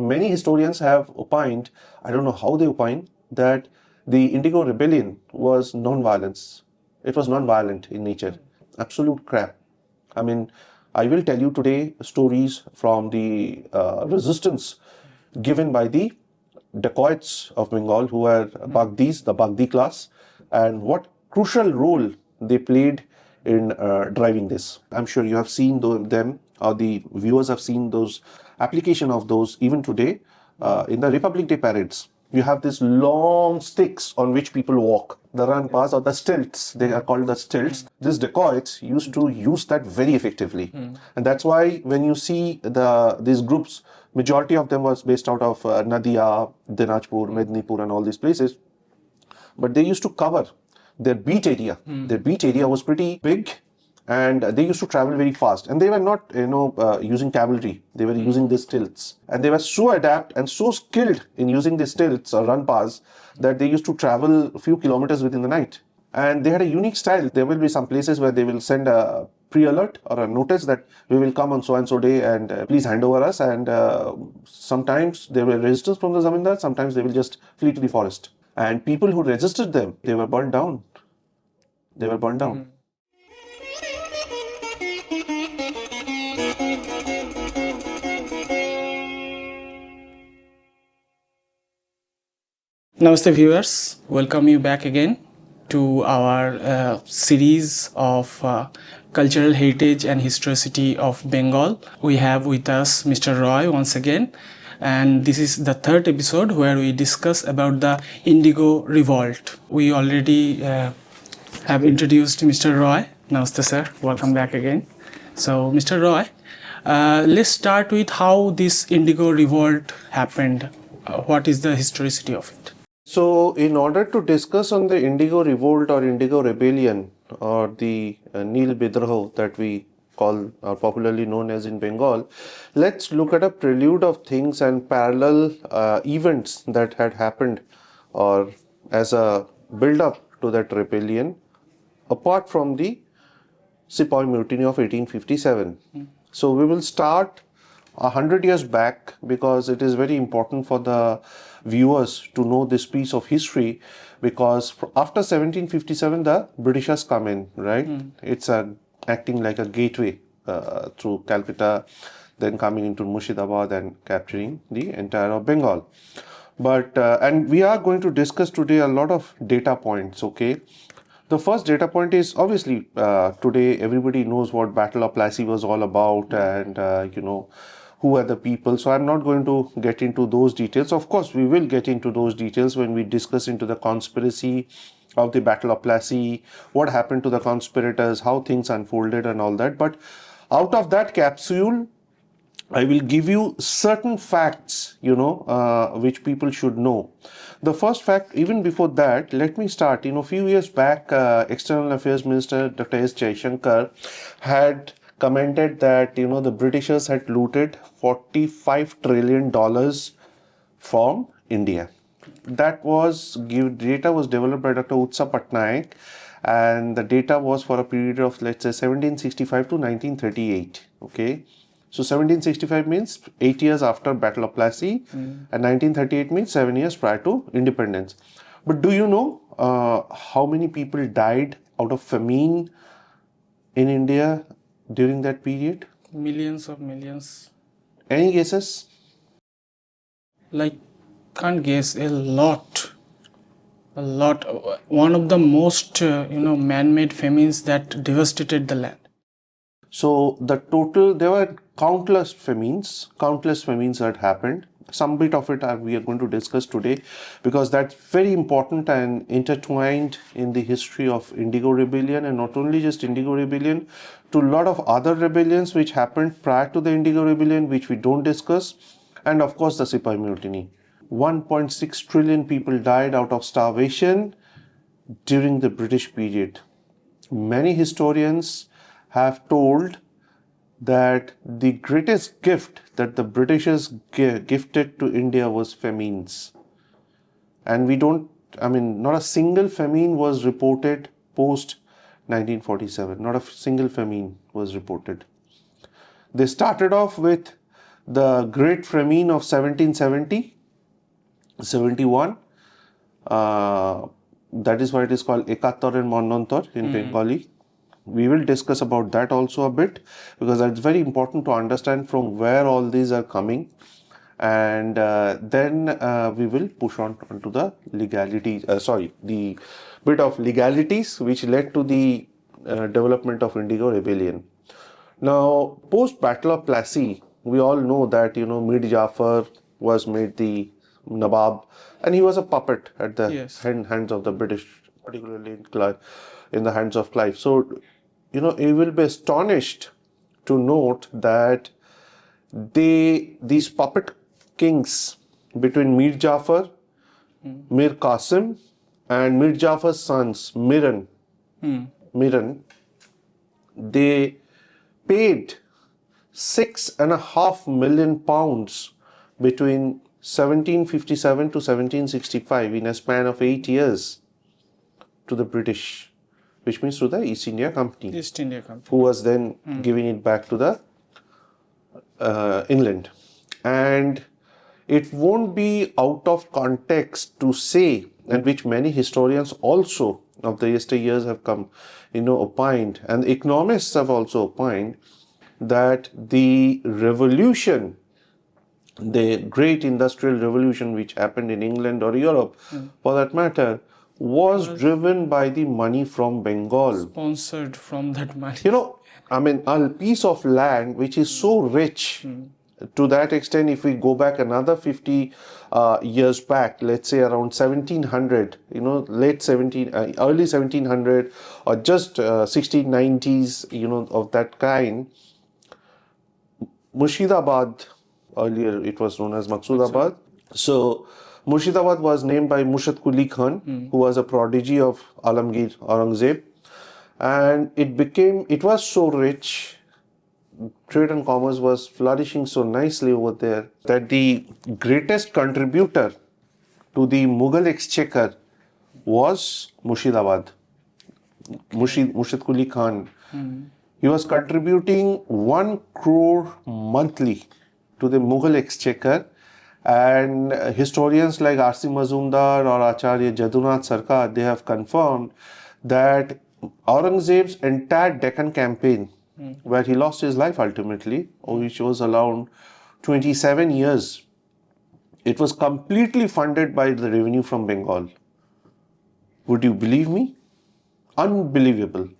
many historians have opined, I don't know how they opine, that the Indigo Rebellion was non-violence. It was non-violent in nature. Absolute crap. I mean, I will tell you today stories from the resistance given by the Decoits of Bengal, who were Baghdis, the Baghdhi class, and what crucial role they played in driving this. I'm sure you have seen them, or the viewers have seen those application of those even today in the Republic Day parades. You have these long sticks on which people walk, the rampas or the stilts. They are called the stilts. These dacoits used to use that very effectively, and that's why when you see these groups, majority of them was based out of Nadia, Dinajpur, Mednipur, and all these places. But they used to cover their beat area. Their beat area was pretty big, and they used to travel very fast. And they were not, using cavalry. They were using these stilts, and they were so adept and so skilled in using these stilts or ranpas that they used to travel a few kilometers within the night. And they had a unique style. There will be some places where they will send a pre-alert or a notice that we will come on so and so day, and please hand over us. And sometimes there were resistance from the Zamindars. Sometimes they will just flee to the forest. And people who resisted them, they were burned down. They were burned down. Namaste viewers, welcome you back again to our series of cultural heritage and historicity of Bengal. We have with us Mr. Roy once again, and this is the third episode where we discuss about the Indigo Revolt. We already have introduced Mr. Roy. Namaste sir, welcome back again. So Mr. Roy, let's start with how this Indigo Revolt happened. What is the historicity of it? So, in order to discuss on the Indigo Revolt or Indigo Rebellion or the Nil Bidroh that we call or popularly known as in Bengal, let's look at a prelude of things and parallel events that had happened or as a build-up to that rebellion apart from the Sepoy Mutiny of 1857. So, we will start 100 years back because it is very important for the viewers to know this piece of history, because after 1757 the Britishers come in, right? It's acting like a gateway through Calcutta, then coming into Murshidabad and capturing the entire of Bengal. But and we are going to discuss today a lot of data points, okay? The first data point is obviously today everybody knows what Battle of Plassey was all about, and who are the people. So I'm not going to get into those details. Of course, we will get into those details when we discuss into the conspiracy of the Battle of Plassey, what happened to the conspirators, how things unfolded and all that. But out of that capsule, I will give you certain facts, which people should know. The first fact, even before that, let me start. A few years back, External Affairs Minister Dr. S. Jaishankar had commented that, the Britishers had looted $45 trillion from India. That data was developed by Dr. Utsa Patnaik, and the data was for a period of, let's say, 1765 to 1938, okay? So 1765 means 8 years after Battle of Plassey, and 1938 means 7 years prior to independence. But do you know how many people died out of famine in India during that period? Millions of millions. Any guesses? Can't guess. A lot. One of the most man-made famines that devastated the land. So there were countless famines that happened. Some bit of it we are going to discuss today, because that's very important and intertwined in the history of Indigo Rebellion, and not only just Indigo Rebellion, to a lot of other rebellions which happened prior to the Indigo Rebellion, which we don't discuss, and of course the Sepoy Mutiny. 1.6 trillion people died out of starvation during the British period. Many historians have told that the greatest gift that the Britishers gifted to India was famines. And not a single famine was reported post 1947. Not a single famine was reported. They started off with the Great Famine of 1770, 71. That is why it is called Ekattor and Monontor in Bengali. We will discuss about that also a bit, because it's very important to understand from where all these are coming. And then we will push on to the legalities, the bit of legalities which led to the development of Indigo Rebellion. Now, post Battle of Plassey, we all know that, Mir Jafar was made the Nawab, and he was a puppet at the Yes. hands of the British, particularly in the hands of Clive. So, you will be astonished to note that these puppet kings between Mir Jafar, Mir Qasim, and Mir Jafar's sons, Miran, they paid £6.5 million between 1757 to 1765 in a span of 8 years to the British, which means to the East India Company, who was then giving it back to the England. And it won't be out of context to say, and which many historians also of the yesteryears have come, opined, and economists have also opined, that the revolution, the great industrial revolution which happened in England or Europe, for that matter, was driven by the money from Bengal. Sponsored from that money. A piece of land which is so rich, to that extent, if we go back another 50 years back, let's say around 1700, early 1700 or just 1690s, of that kind, Murshidabad, earlier it was known as Maqsoodabad. So, Murshidabad was named by Murshid Quli Khan, who was a prodigy of Alamgir Aurangzeb. And it was so rich, trade and commerce was flourishing so nicely over there, that the greatest contributor to the Mughal exchequer was Murshidabad, Murshid Quli Khan. He was contributing 1 crore monthly to the Mughal exchequer, and historians like R.C. Mazumdar or Acharya Jadunath Sarkar, they have confirmed that Aurangzeb's entire Deccan campaign, where he lost his life ultimately, which was around 27 years, it was completely funded by the revenue from Bengal. Would you believe me? Unbelievable.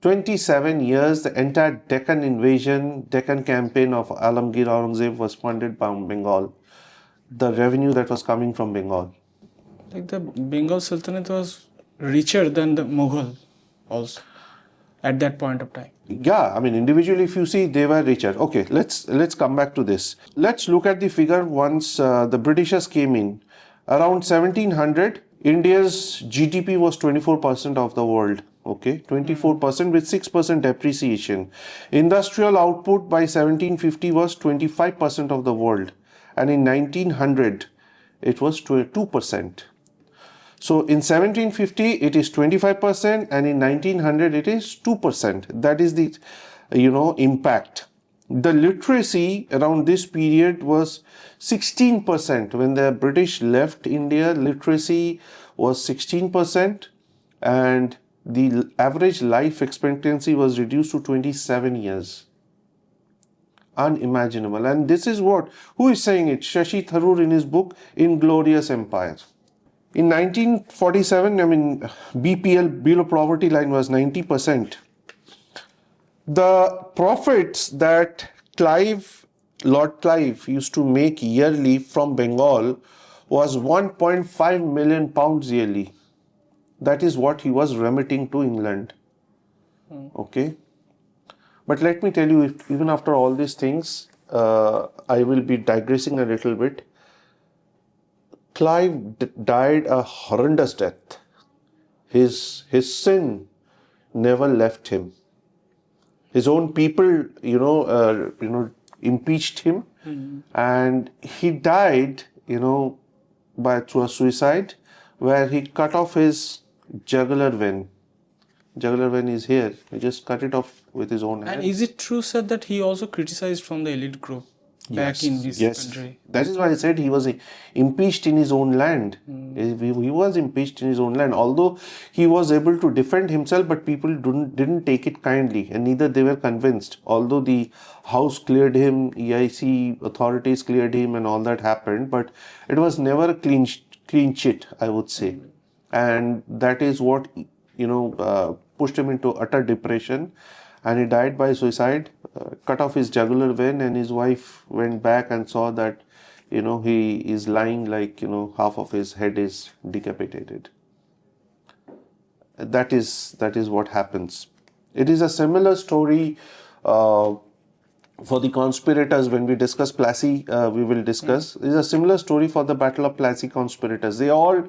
27 years, the entire Deccan invasion, Deccan campaign of Alamgir Aurangzeb was funded by Bengal. The revenue that was coming from Bengal. Like the Bengal Sultanate was richer than the Mughal also at that point of time. Yeah, individually, if you see, they were richer. Okay, let's come back to this. Let's look at the figure once the Britishers came in. Around 1700, India's GDP was 24% of the world. Okay, 24% with 6% depreciation. Industrial output by 1750 was 25% of the world. And in 1900, it was 2%. So in 1750, it is 25%, and in 1900, it is 2%. That is the, impact. The literacy around this period was 16%. When the British left India, literacy was 16%, and the average life expectancy was reduced to 27 years. Unimaginable. And this is who is saying it? Shashi Tharoor in his book, Inglorious Empire. In 1947, BPL, below poverty line, was 90%. The profits that Lord Clive used to make yearly from Bengal was 1.5 million pounds yearly. That is what he was remitting to England. Okay. But let me tell you, even after all these things, I will be digressing a little bit. Clive died a horrendous death. His sin never left him. His own people, impeached him, and he died, through a suicide, where he cut off his jugular vein. Jugular vein is here. He just cut it off with his own And hands. is it true, sir, that he also criticized from the elite group back in his country? That is why I said he was impeached in his own land. He was impeached in his own land. Although he was able to defend himself, but people didn't take it kindly, and neither they were convinced. Although the house cleared him, EIC authorities cleared him, and all that happened, but it was never a clean chit, I would say, and that is what pushed him into utter depression, and he died by suicide. Cut off his jugular vein, and his wife went back and saw that he is lying like half of his head is decapitated. That is what happens. It is a similar story for the conspirators. When we discuss Plassey, we will discuss. It is a similar story for the Battle of Plassey conspirators. They all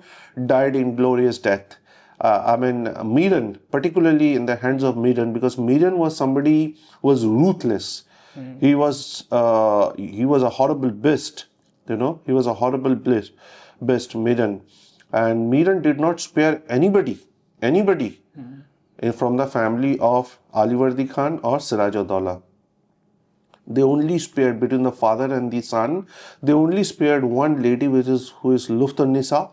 died in glorious death. Meeran, particularly in the hands of Meeran, because Meeran was somebody who was ruthless. He was a horrible beast. He was a horrible beast, Meeran, and Meeran did not spare anybody from the family of Alivardi Khan or Siraj-ud-Daulah. They only spared, between the father and the son, they only spared one lady, who is Luft-un-Nisa,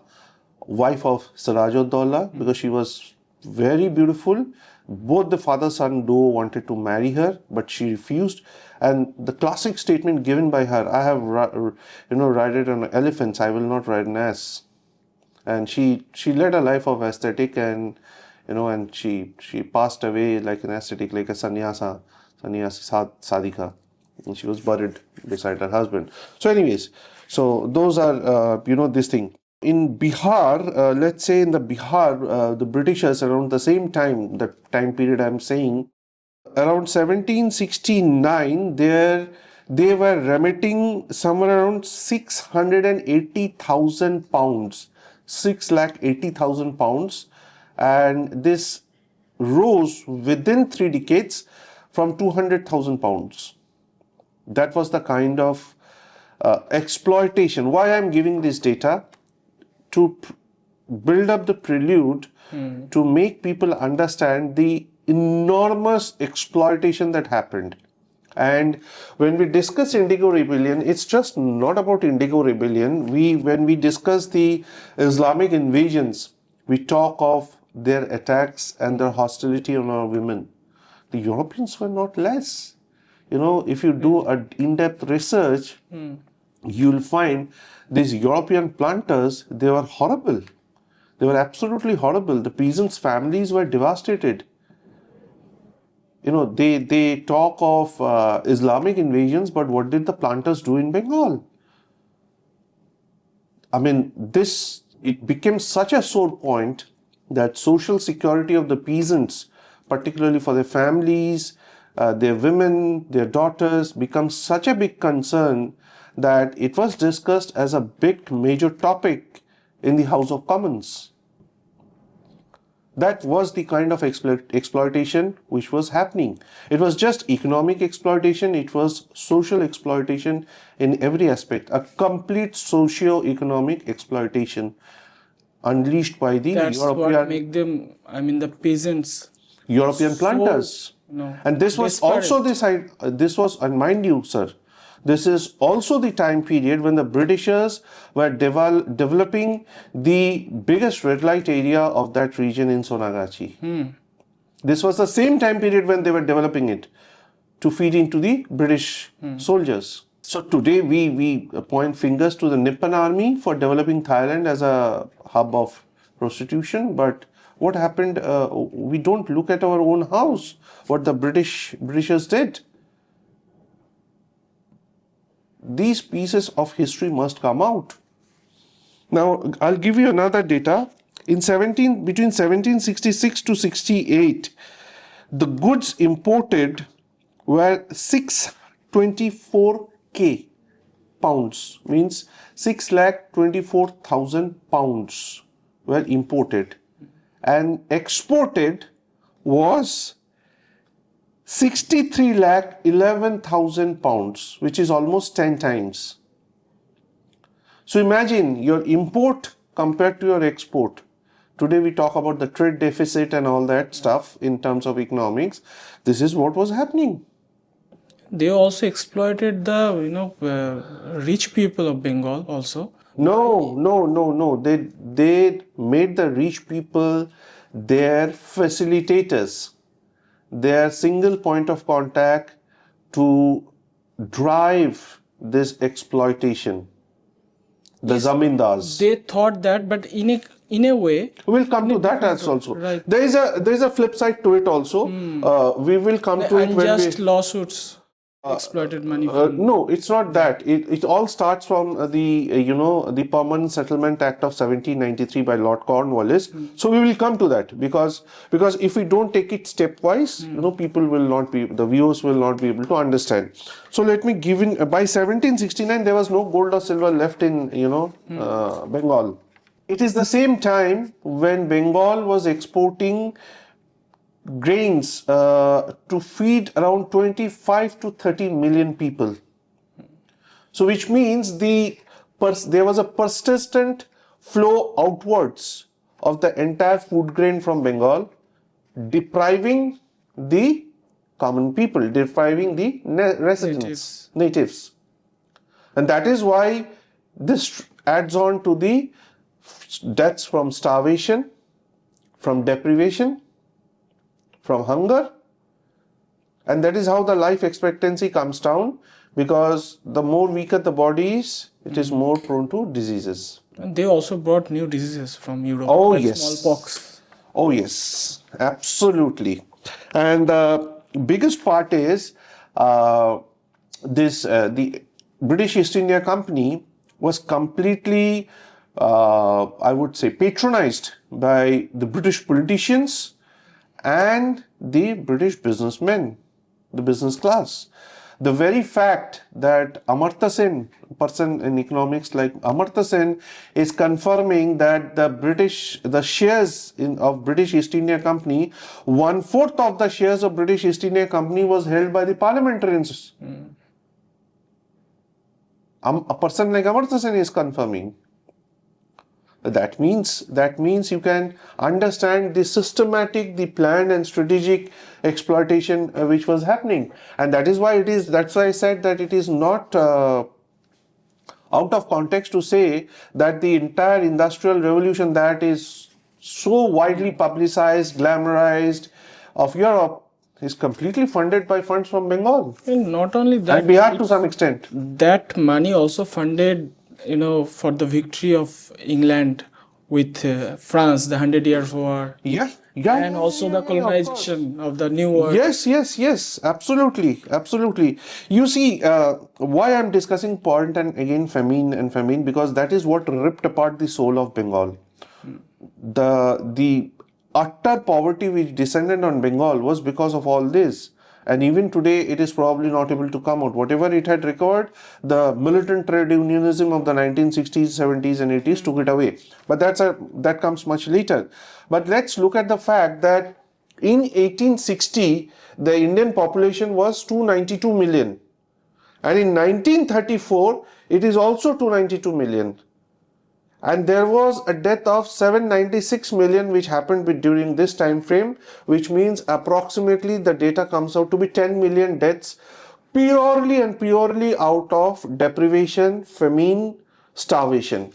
wife of Siraj-ud-Daulah, because she was very beautiful. Both the father-son duo wanted to marry her, but she refused. And the classic statement given by her, I have ridden on elephants, I will not ride an ass. And she led a life of aesthetic, and and she passed away like an ascetic, like a sannyasi sadhika. And she was buried beside her husband. So anyways, so those are this thing. In Bihar, let's say in the Bihar, the Britishers around the same time, the time period I'm saying, around 1769, they were remitting somewhere around 680,000 pounds, 680,000 pounds, and this rose within 3 decades from 200,000 pounds. That was the kind of exploitation. Why I'm giving this data? To build up the prelude, to make people understand the enormous exploitation that happened. And when we discuss Indigo Rebellion, it's just not about Indigo Rebellion. When we discuss the Islamic invasions, we talk of their attacks and their hostility on our women. The Europeans were not less. If you do an in-depth research, you'll find these European planters, they were horrible. They were absolutely horrible. The peasants' families were devastated. They talk of Islamic invasions, but what did the planters do in Bengal? It became such a sore point that social security of the peasants, particularly for their families, their women, their daughters, becomes such a big concern that it was discussed as a big major topic in the House of Commons. That was the kind of exploitation which was happening. It was just economic exploitation, it was social exploitation in every aspect, a complete socio-economic exploitation unleashed by the That's European... what make them, the peasants. European planters. And this was also and mind you, sir, this is also the time period when the Britishers were developing the biggest red light area of that region in Sonagachi. This was the same time period when they were developing it to feed into the British soldiers. So today we point fingers to the Nippon army for developing Thailand as a hub of prostitution, but what happened? We don't look at our own house, what the Britishers did. These pieces of history must come out. Now, I'll give you another data. Between 1766 to 68, the goods imported were 624k pounds, means 6,24,000 pounds were imported, and exported was 63,11,000 pounds, which is almost 10 times. So imagine your import compared to your export. Today we talk about the trade deficit and all that stuff in terms of economics. This is what was happening. They also exploited the rich people of Bengal also. No. They made the rich people their facilitators, their single point of contact to drive this exploitation. The Zamindars. They thought that, but in a way, We'll come to that as also. right. There is a flip side to it also. We will come to it when unjust we. lawsuits exploited money No, it's not that. It all starts from the Permanent Settlement Act of 1793 by Lord Cornwallis. So we will come to that because if we don't take it stepwise, people will not be, the viewers will not be able to understand. So let me give in. By 1769, there was no gold or silver left in Bengal. It is the same time when Bengal was exporting grains to feed around 25 to 30 million people. So which means there was a persistent flow outwards of the entire food grain from Bengal, depriving the common people, depriving the residents, natives. And that is why this adds on to the deaths from starvation, from deprivation, from hunger, and that is how the life expectancy comes down, because the more weaker the body is, it is more prone to diseases. And they also brought new diseases from Europe. Oh like yes, smallpox. Oh yes, absolutely. And the biggest part is the British East India Company was completely, I would say, patronized by the British politicians and the British businessmen, the business class. The very fact that Amartya Sen, person in economics like Amartya Sen, is confirming that the shares of British East India Company, 1/4 of the shares of British East India Company was held by the parliamentarians. A person like Amartya Sen is confirming. That means you can understand the systematic, the planned and strategic exploitation which was happening, and that's why I said that it is not out of context to say that the entire industrial revolution that is so widely publicized, glamorized of Europe is completely funded by funds from Bengal. And not only that, and Bihar to some extent. That money also funded for the victory of England with France, the 100 Years' War. And also the colonization of the New World. Yes, absolutely. You see, why I'm discussing point and again famine, because that is what ripped apart the soul of Bengal. The utter poverty which descended on Bengal was because of all this. And even today, it is probably not able to come out. Whatever it had recovered, the militant trade unionism of the 1960s, 70s, and 80s took it away. But that comes much later. But let's look at the fact that in 1860, the Indian population was 292 million. And in 1934, it is also 292 million. And there was a death of 796 million which happened during this time frame, which means approximately the data comes out to be 10 million deaths purely out of deprivation, famine, starvation.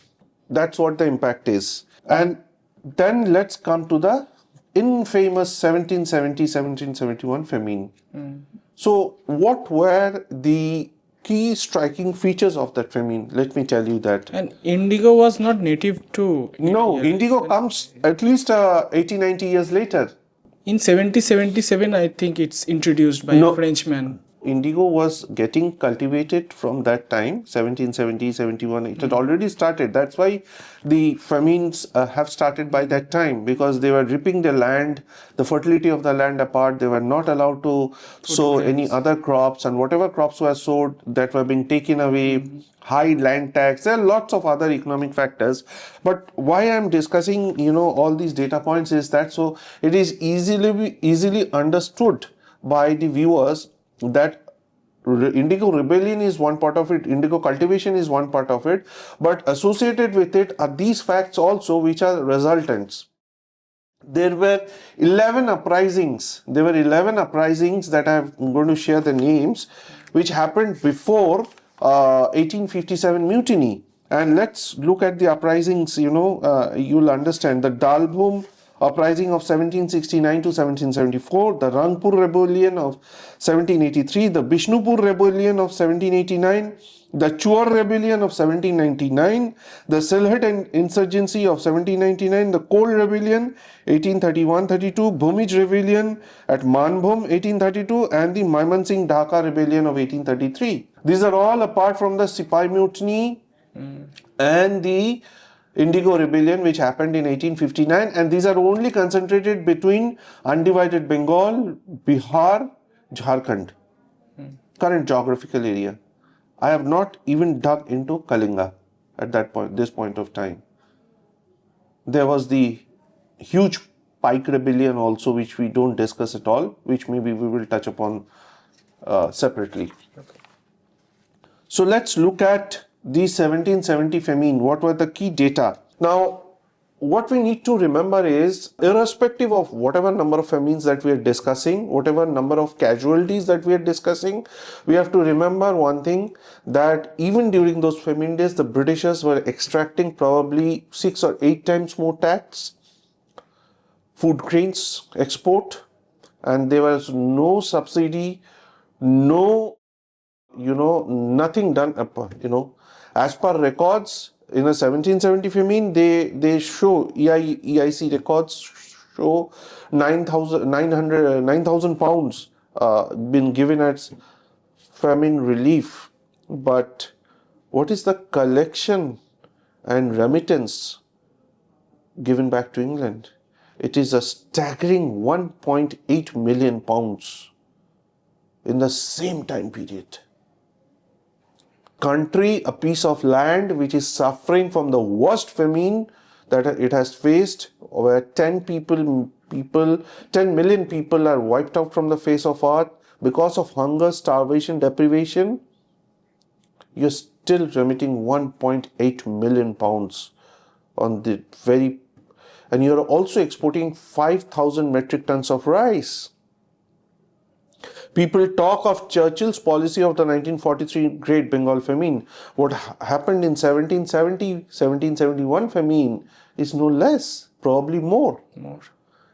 That's what the impact is. And then let's come to the infamous 1770-1771 famine. So what were the key striking features of that famine? Let me tell you that. And indigo was not native to No, India. indigo comes at least 80-90 years later. In 1777, I think it's introduced by a Frenchman. Indigo was getting cultivated from that time, 1770, 71. It had already started. That's why the famines have started by that time, because they were ripping the land, the fertility of the land apart. They were not allowed to sow any other crops, and whatever crops were sowed, that were being taken away. High land tax. There are lots of other economic factors. But why I'm discussing, all these data points is that so it is easily understood by the viewers that Indigo Rebellion is one part of it, Indigo Cultivation is one part of it, but associated with it are these facts also which are resultants. There were 11 uprisings. There were 11 uprisings that I'm going to share the names, which happened before 1857 mutiny. And let's look at the uprisings, you'll understand. The Dalbhum uprising of 1769 to 1774, the Ranpur rebellion of 1783, the Bishnupore rebellion of 1789, the Chur rebellion of 1799, the Sylhet insurgency of 1799, the Cold rebellion 1831-32, Bhumij rebellion at Manbhum 1832, and the Maimansingh Dhaka rebellion of 1833. These are all apart from the Sipai mutiny and the Indigo Rebellion, which happened in 1859, and these are only concentrated between undivided Bengal, Bihar, Jharkhand, current geographical area. I have not even dug into Kalinga at this point of time. There was the huge Pike Rebellion also, which we don't discuss at all, which maybe we will touch upon separately. Okay. So let's look at the 1770 famine. What were the key data? Now, what we need to remember is, irrespective of whatever number of famines that we are discussing, whatever number of casualties that we are discussing, we have to remember one thing, that even during those famine days, the Britishers were extracting probably 6 or 8 times more tax, food grains export, and there was no subsidy, no, nothing done, as per records. In a 1770 famine, they show, EIC records show 9,000 pounds been given as famine relief. But what is the collection and remittance given back to England? It is a staggering 1.8 million pounds in the same time period. Country, a piece of land which is suffering from the worst famine that it has faced, where 10 million people are wiped out from the face of earth because of hunger, starvation, deprivation. You're still remitting 1.8 million pounds on the and you're also exporting 5,000 metric tons of rice. People talk of Churchill's policy of the 1943 Great Bengal Famine. What happened in 1771 famine is no less, probably more.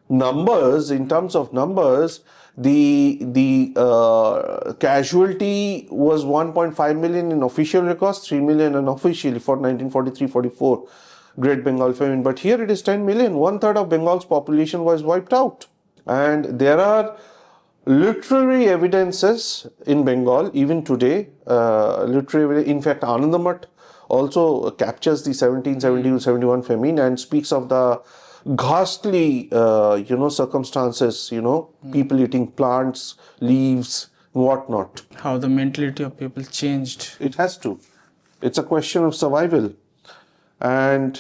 Numbers, in terms of numbers, the casualty was 1.5 million in official records, 3 million unofficially for 1943-44 Great Bengal Famine. But here it is 10 million. 1/3 of Bengal's population was wiped out. And there are literary evidences in Bengal even today. In fact, Anandamath also captures the 1770-71 famine and speaks of the ghastly circumstances, people eating plants, leaves, whatnot. How the mentality of people changed. It has to. It's a question of survival. And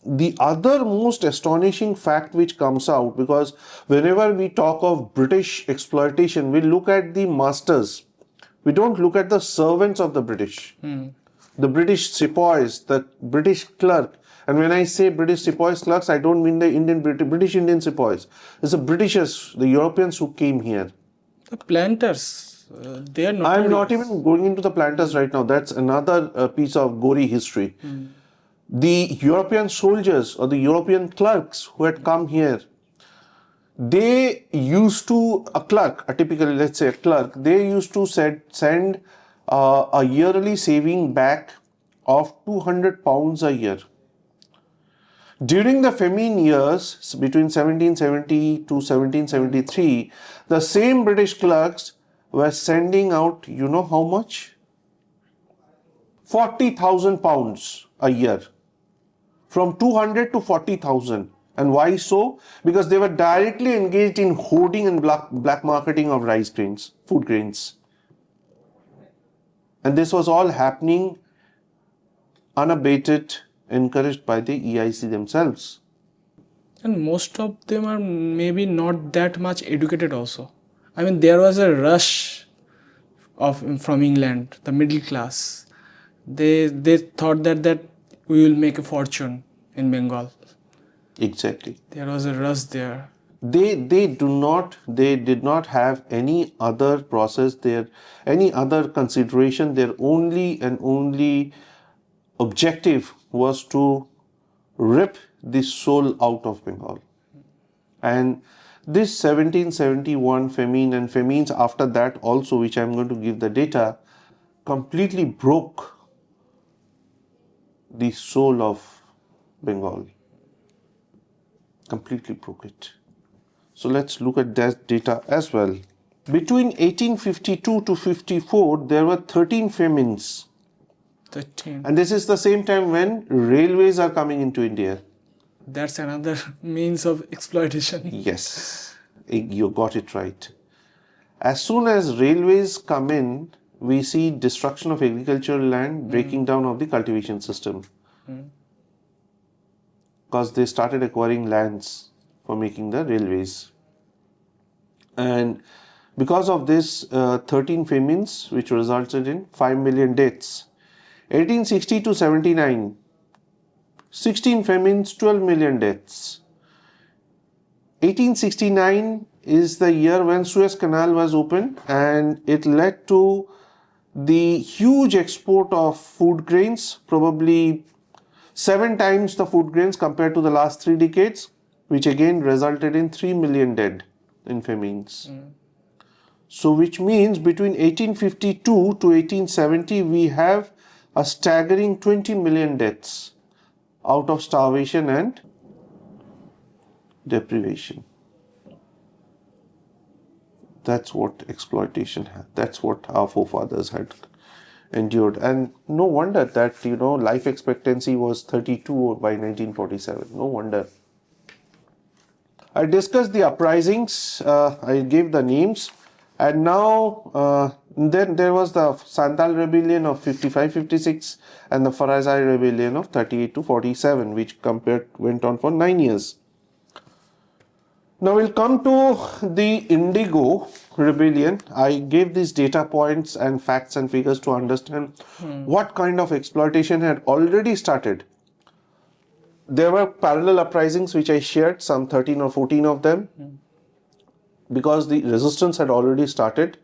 the other most astonishing fact which comes out, because whenever we talk of British exploitation, we look at the masters. We don't look at the servants of the British. The British sepoys, the British clerk. And when I say British sepoys, clerks, I don't mean the British Indian sepoys. It's the Britishers, the Europeans who came here. The planters, they are not. I'm not even going into the planters right now. That's another piece of gory history. The European soldiers or the European clerks who had come here, they used to, let's say a clerk, they used to send a yearly saving back of 200 pounds a year. During the famine years, between 1770 to 1773, the same British clerks were sending out, you know how much? 40,000 pounds a year. From 200 to 40,000. And why so? Because they were directly engaged in hoarding and black marketing of rice grains, food grains. And this was all happening unabated, encouraged by the EIC themselves. And most of them are maybe not that much educated also. I mean, there was a rush from England, the middle class. They thought that we will make a fortune in Bengal. Exactly. There was a rush there. They did not have any other process there, any other consideration. Their only and only objective was to rip the soul out of Bengal. And this 1771 famine and famines after that also, which I'm going to give the data, completely broke the soul of Bengal. Completely broke it. So let's look at that data as well. Between 1852 to 54, there were 13 famines. 13. And this is the same time when railways are coming into India. That's another means of exploitation. Yes, you got it right. As soon as railways come in, we see destruction of agricultural land, breaking down of the cultivation system. Because they started acquiring lands for making the railways. And because of this, 13 famines, which resulted in 5 million deaths. 1860 to 79, 16 famines, 12 million deaths. 1869 is the year when Suez Canal was opened, and it led to the huge export of food grains, probably 7 times the food grains compared to the last 3 decades, which again resulted in 3 million dead in famines. So which means between 1852 to 1870 we have a staggering 20 million deaths out of starvation and deprivation. That's what exploitation had. That's what our forefathers had endured. And no wonder that, life expectancy was 32 by 1947. No wonder. I discussed the uprisings. I gave the names. And now, then there was the Santal rebellion of 55-56 and the Farazai rebellion of 38 to 47, which went on for 9 years. Now we'll come to the Indigo rebellion. I gave these data points and facts and figures to understand what kind of exploitation had already started. There were parallel uprisings which I shared, some 13 or 14 of them, because the resistance had already started.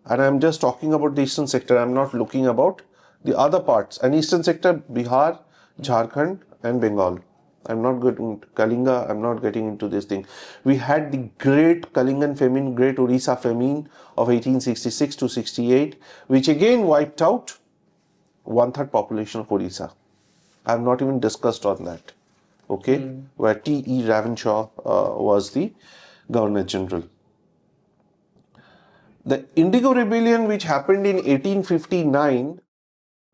And I'm just talking about the eastern sector. I'm not looking about the other parts. And eastern sector, Bihar, Jharkhand and Bengal. I'm not going to Kalinga. I'm not getting into this thing. We had the great Kalingan famine, great Orissa famine of 1866 to 68, which again wiped out 1/3 population of Orissa. I've not even discussed on that. Okay, where T.E. Ravenshaw was the Governor General. The Indigo Rebellion, which happened in 1859,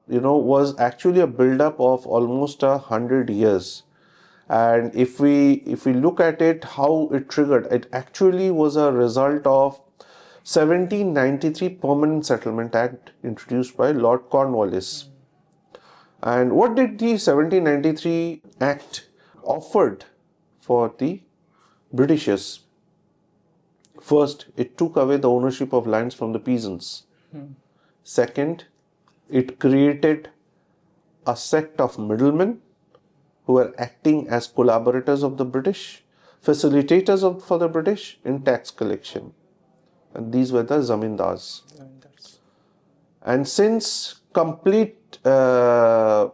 was actually a build-up of almost 100 years. And if we look at it, how it triggered, it actually was a result of 1793 Permanent Settlement Act introduced by Lord Cornwallis. And what did the 1793 Act offered for the Britishers? First, it took away the ownership of lands from the peasants. Second, it created a sect of middlemen who were acting as collaborators of the British, facilitators for the British in tax collection. And these were the Zamindars. And since complete, I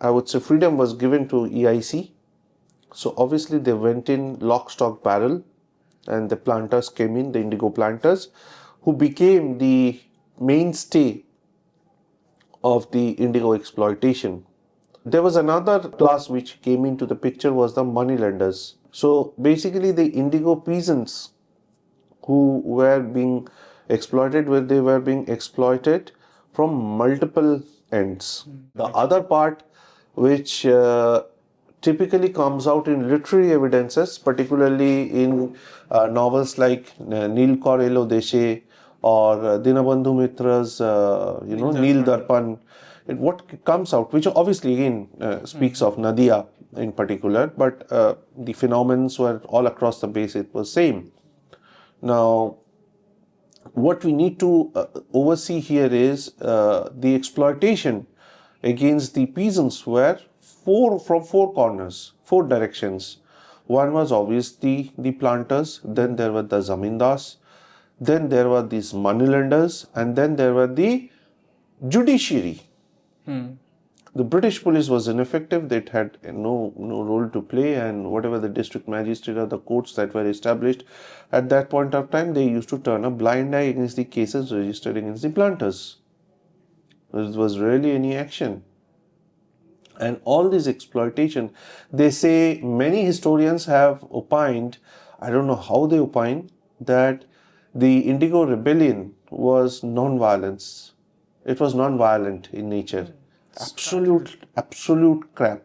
would say, freedom was given to EIC, so obviously they went in lock, stock, barrel, and the planters came in, the indigo planters, who became the mainstay of the indigo exploitation. There was another class which came into the picture, was the moneylenders. So basically the indigo peasants who were being exploited, they were being exploited from multiple ends. The other part which typically comes out in literary evidences, particularly in novels like Nil Kuthi or Dinabandhu Mitra's, Nil Darpan. What comes out, which obviously again speaks of Nadia in particular, but the phenomena were all across the base, it was same. Now, what we need to oversee here is the exploitation against the peasants were four corners, four directions. One was obviously the planters, then there were the Zamindars, then there were these moneylenders, and then there were the judiciary. The British police was ineffective. They had no role to play, and whatever the district magistrate or the courts that were established at that point of time, they used to turn a blind eye against the cases registered against the planters. There was rarely any action. And all this exploitation, they say, many historians have opined, I don't know how they opine, that the Indigo Rebellion was non-violence. It was non-violent in nature. Absolute crap.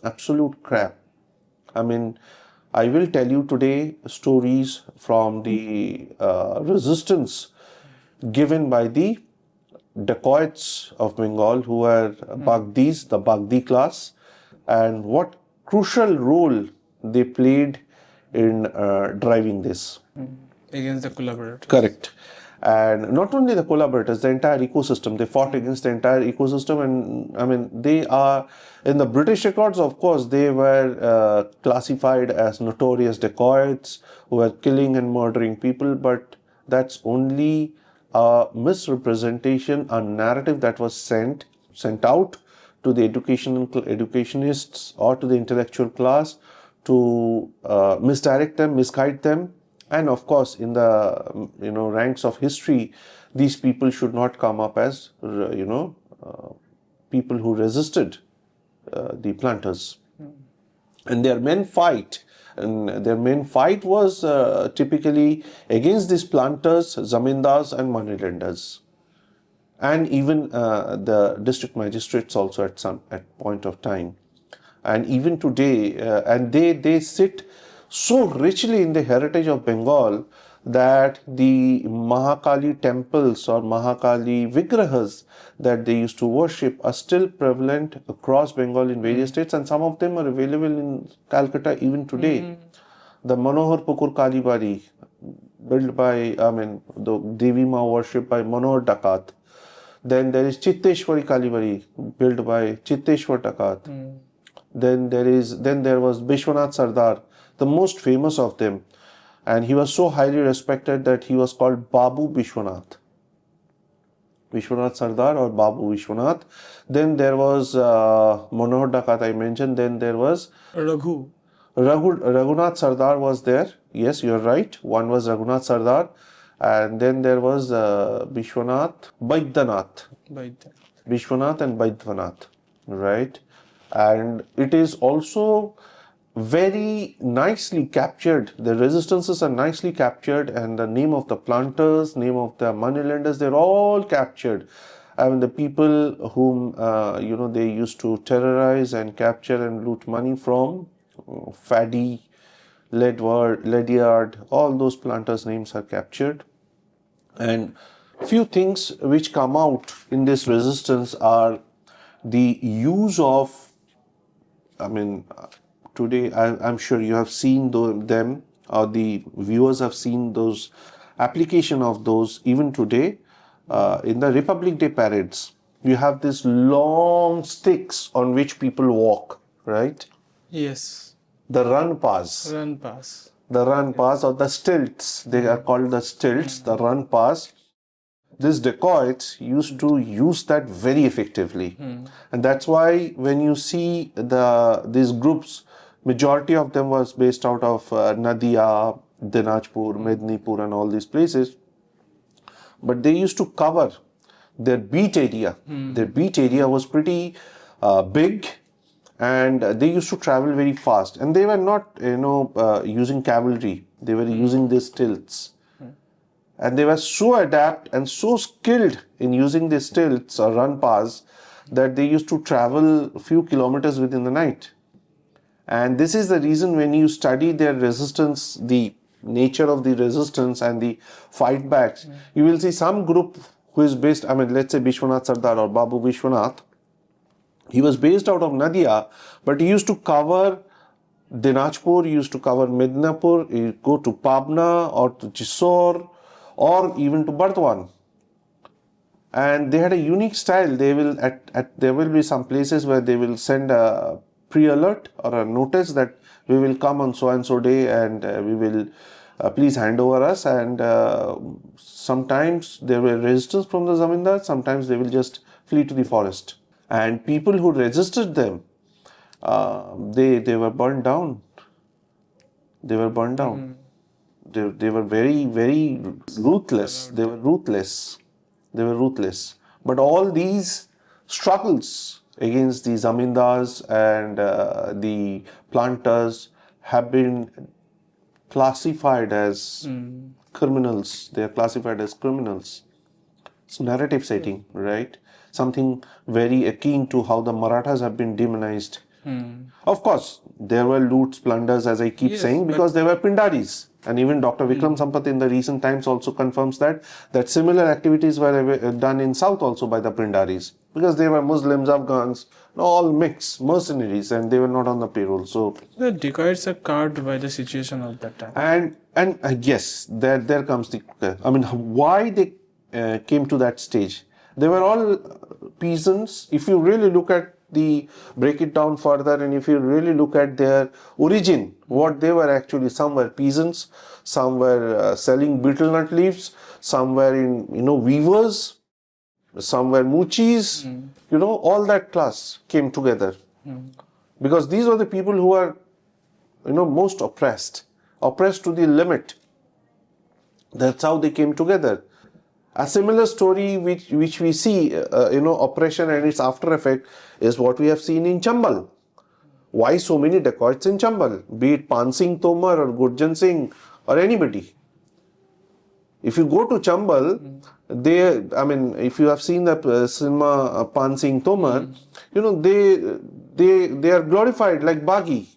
Absolute crap. I mean, I will tell you today stories from the resistance given by the Decoits of Bengal, who were Baghdis, the Baghdhi class, and what crucial role they played in driving this. Against the collaborators. Correct. And not only the collaborators, the entire ecosystem. They fought against the entire ecosystem, and I mean, they are in the British records. Of course, they were classified as notorious dacoits who were killing and murdering people, but that's only a misrepresentation, a narrative that was sent out to the educationists or to the intellectual class to misdirect them, misguide them. And of course, in the ranks of history, these people should not come up as people who resisted the planters. And their main fight, was typically against these planters, zamindars, and moneylenders, and even the district magistrates also at point of time. And even today, and they sit so richly in the heritage of Bengal that the Mahakali temples or Mahakali vigrahas that they used to worship are still prevalent across Bengal in various states, and some of them are available in Calcutta even today. The Manohar Pukur Kalibari, built by, the Devi Ma worshipped by Manohar Dakat. Then there is Chitteshwari Kalibari, built by Chitteshwar Dakat. Then there was Bishwanath Sardar, the most famous of them, and he was so highly respected that he was called Babu Bishwanath. Bishwanath Sardar or Babu Vishwanath. Then there was Manohar Dakat, I mentioned. Then there was Raghunath Sardar was there. Yes, you're right. One was Raghunath Sardar, and then there was Bishwanath Baidyanath. Bishwanath and Baidyanath, right? And it is also very nicely captured. The resistances are nicely captured, and the name of the planters, name of the moneylenders, they're all captured. I mean, the people whom they used to terrorize and capture and loot money from, Faddy, Ledyard, all those planters' names are captured. And few things which come out in this resistance are the use of, today I'm sure you have seen them, or the viewers have seen those application of those even today. In the Republic Day parades, you have these long sticks on which people walk, right? Yes. The run pass. The run pass, or the stilts. They are called the stilts, the run pass. These dacoits used to use that very effectively. And that's why when you see these groups, majority of them was based out of Nadia, Dinajpur, Mednipur, and all these places. But they used to cover their beat area. Their beat area was pretty big, and they used to travel very fast. And they were not, using cavalry. They were using these stilts. And they were so adept and so skilled in using these stilts or run paths that they used to travel a few kilometers within the night. And this is the reason when you study their resistance, the nature of the resistance and the fight backs, you will see some group who is based, let's say Bishwanath Sardar or Babu Vishwanath. He was based out of Nadia, but he used to cover Dinajpur, he used to cover Mednapur, he go to Pabna or to Jessore, or even to Bardwan. And they had a unique style. They will there will be some places where they will send a pre-alert or a notice that we will come on so and so day, and we will please hand over us. And sometimes there were resistance from the zamindars, sometimes they will just flee to the forest. And people who resisted them, they were burned down. They were burned down. They were very, very ruthless. They were ruthless. They were ruthless. But all these struggles against the zamindars and the planters have been classified as criminals. They are classified as criminals. It's narrative setting, right? Something very akin to how the Marathas have been demonized. Of course, there were loots, plunders, as I keep saying, because there were Pindaris. And even Dr. Vikram Sampath in the recent times also confirms that similar activities were done in South also by the Pindaris. Because they were Muslims, Afghans, all mixed mercenaries, and they were not on the payroll. So the Decoits are carved by the situation of that time. And yes, there comes the. I mean, why they came to that stage? They were all peasants. If you really look at break it down further, and if you really look at their origin, what they were actually, some were peasants, some were selling betel nut leaves, some were weavers, some were muchis, all that class came together. Because these were the people who are, most oppressed to the limit. That's how they came together. A similar story which we see, oppression and its after effect is what we have seen in Chambal. Why so many dacoits in Chambal? Be it Pan Singh Tomar or Gurjan Singh or anybody. If you go to Chambal, if you have seen the cinema Pan Singh Tomar, they are glorified like Bagi.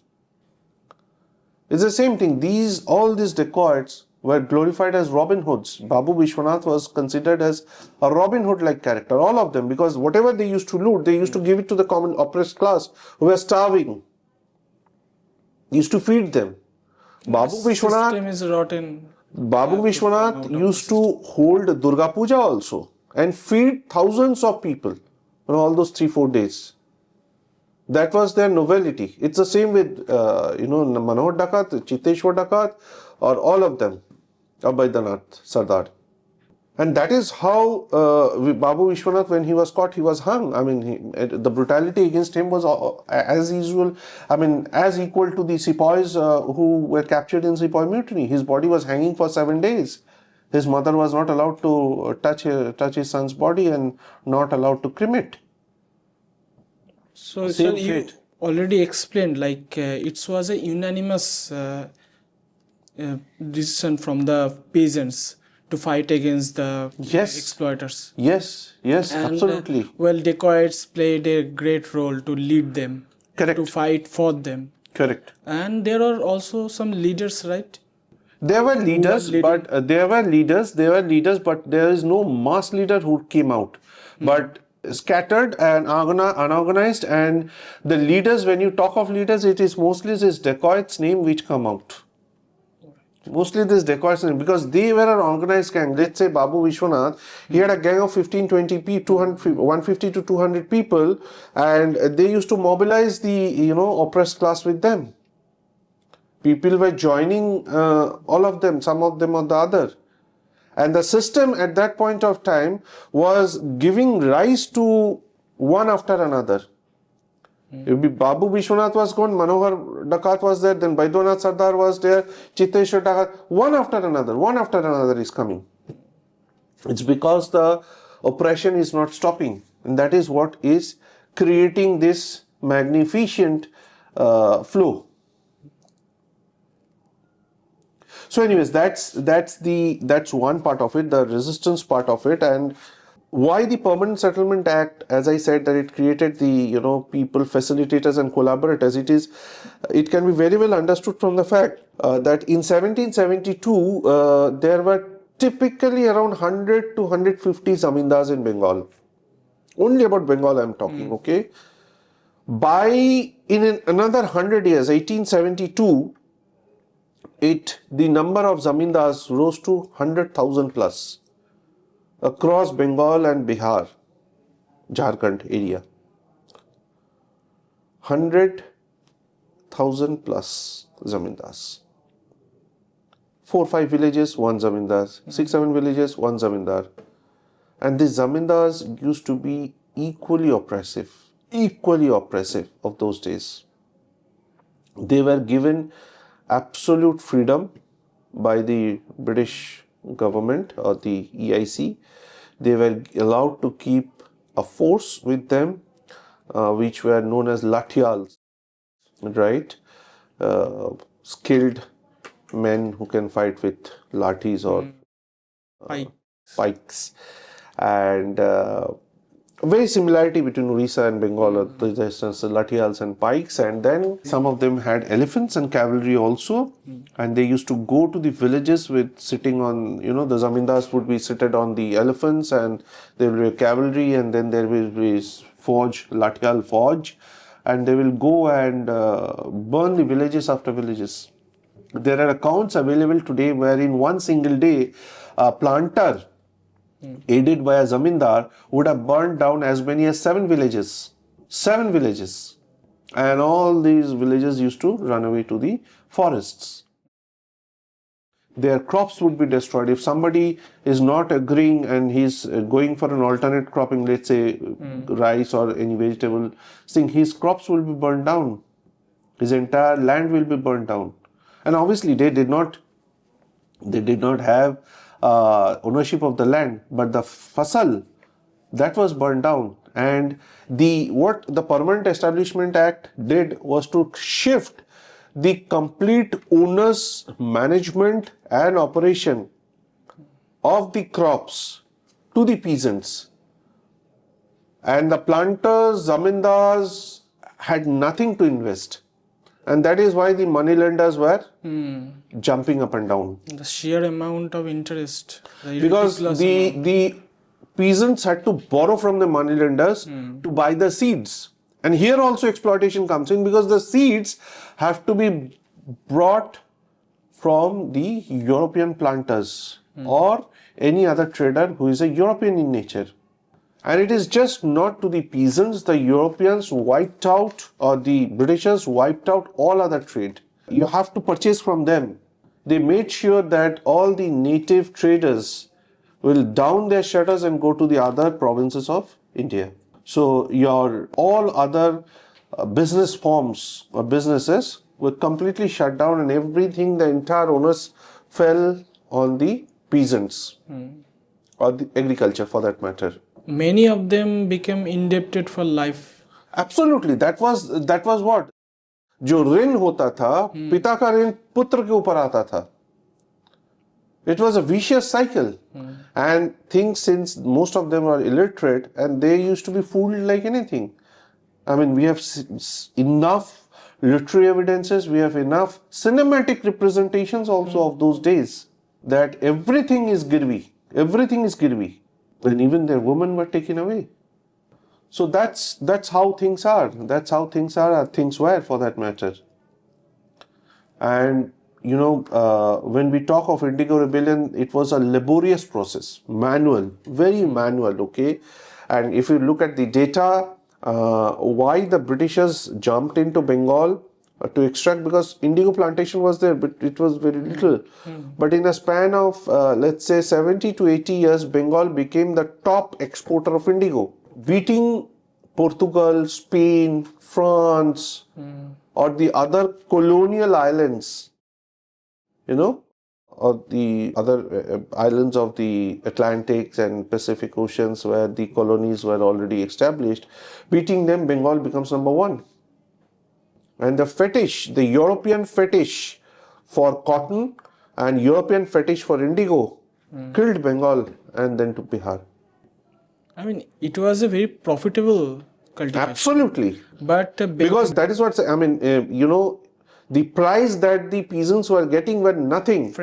It's the same thing. All these dacoits were glorified as Robin Hoods. Babu Vishwanath was considered as a Robin Hood-like character, all of them, because whatever they used to loot, they used to give it to the common oppressed class who were starving. They used to feed them. Babu Vishwanath used to hold Durga Puja also and feed thousands of people on all those 3-4 days. That was their nobility. It's the same with, Manohar Dakat, Chiteshwar Dakat, or all of them, Abhaidanath, Sardar. And that is how Babu Vishwanath, when he was caught, he was hung. I mean, the brutality against him was as usual. I mean, as equal to the sepoys who were captured in Sepoy Mutiny. His body was hanging for 7 days. His mother was not allowed to touch his son's body and not allowed to cremate. So, sir, you already explained, it was a unanimous decision from the peasants to fight against the exploiters. Yes, and, absolutely. Dacoits played a great role to lead them. Correct. To fight for them. Correct. And there are also some leaders, right? There were leaders, but there is no mass leader who came out. But scattered and unorganized, and the leaders, when you talk of leaders, it is mostly this dacoits name which come out. Mostly this dacoits name, because they were an organized gang. Let's say Babu Vishwanath, he had a gang of 15-20 people, 150 to 200 people, and they used to mobilize the oppressed class with them. People were joining all of them, some of them or the other. And the system at that point of time was giving rise to one after another. Babu Vishwanath was gone, Manohar Dakat was there, then Baidwanath Sardar was there, Chiteshwar Dakat, one after another is coming. It's because the oppression is not stopping, and that is what is creating this magnificent flow. So anyways, that's one part of it, the resistance part of it. And why the Permanent Settlement Act, as I said, that it created the people, facilitators and collaborators, it can be very well understood from the fact that in 1772 there were typically around 100 to 150 zamindars in Bengal. Only about Bengal I'm talking, okay? In another 100 years, 1872, the number of zamindars rose to 100,000 plus across Bengal and Bihar, Jharkhand area. 100 5,000 plus zamindars. 4-5 villages, one zamindar. 6-7 villages, one zamindar. And these zamindars used to be equally oppressive of those days. They were given absolute freedom by the British government or the EIC. They were allowed to keep a force with them, which were known as lathials, right? Skilled men who can fight with lathis or pikes. And very similarity between Orissa and Bengal, the lathials and pikes. And then some of them had elephants and cavalry also. And they used to go to the villages with sitting on, the zamindars would be seated on the elephants, and there will be cavalry, and then there will be forge, lathial forge, and they will go and burn the villages after villages. There are accounts available today where in one single day, a planter aided by a zamindar would have burned down as many as 7 villages. 7 villages. And all these villages used to run away to the forests. Their crops would be destroyed. If somebody is not agreeing and he's going for an alternate cropping, let's say rice or any vegetable thing, his crops will be burned down. His entire land will be burned down. And obviously they did not have ownership of the land, but the fasal that was burned down. And what the Permanent Establishment Act did was to shift the complete owner's management and operation of the crops to the peasants. And the planters, zamindars had nothing to invest. And that is why the moneylenders were jumping up and down. The sheer amount of interest. Because the peasants had to borrow from the moneylenders to buy the seeds. And here also exploitation comes in, because the seeds have to be brought from the European planters or any other trader who is a European in nature. And it is just not to the peasants. The Europeans wiped out, or the Britishers wiped out all other trade. You have to purchase from them. They made sure that all the native traders will down their shutters and go to the other provinces of India. So your all other business forms or businesses were completely shut down, and everything, the entire onus fell on the peasants or the agriculture for that matter. Many of them became indebted for life. Absolutely. That was what? जो ऋण होता था, पिता का ऋण पुत्र के ऊपर आता था. It was a vicious cycle. And things, since most of them are illiterate and they used to be fooled like anything. I mean, we have enough literary evidences, we have enough cinematic representations also of those days, that everything is girvi. Everything is girvi. And even their women were taken away. So that's how things are. That's how things are, things were for that matter. And when we talk of Indigo Rebellion, it was a laborious process, manual, very manual, okay? And if you look at the data, why the Britishers jumped into Bengal to extract, because indigo plantation was there, but it was very little. But in a span of, let's say, 70 to 80 years, Bengal became the top exporter of indigo, beating Portugal, Spain, France, or the other colonial islands, or the other islands of the Atlantic and Pacific Oceans where the colonies were already established. Beating them, Bengal becomes number one. And the European fetish for cotton and European fetish for indigo killed Bengal and then took Bihar. I mean, it was a very profitable cultivation. Absolutely. But because that is what, the price that the peasants were getting were nothing.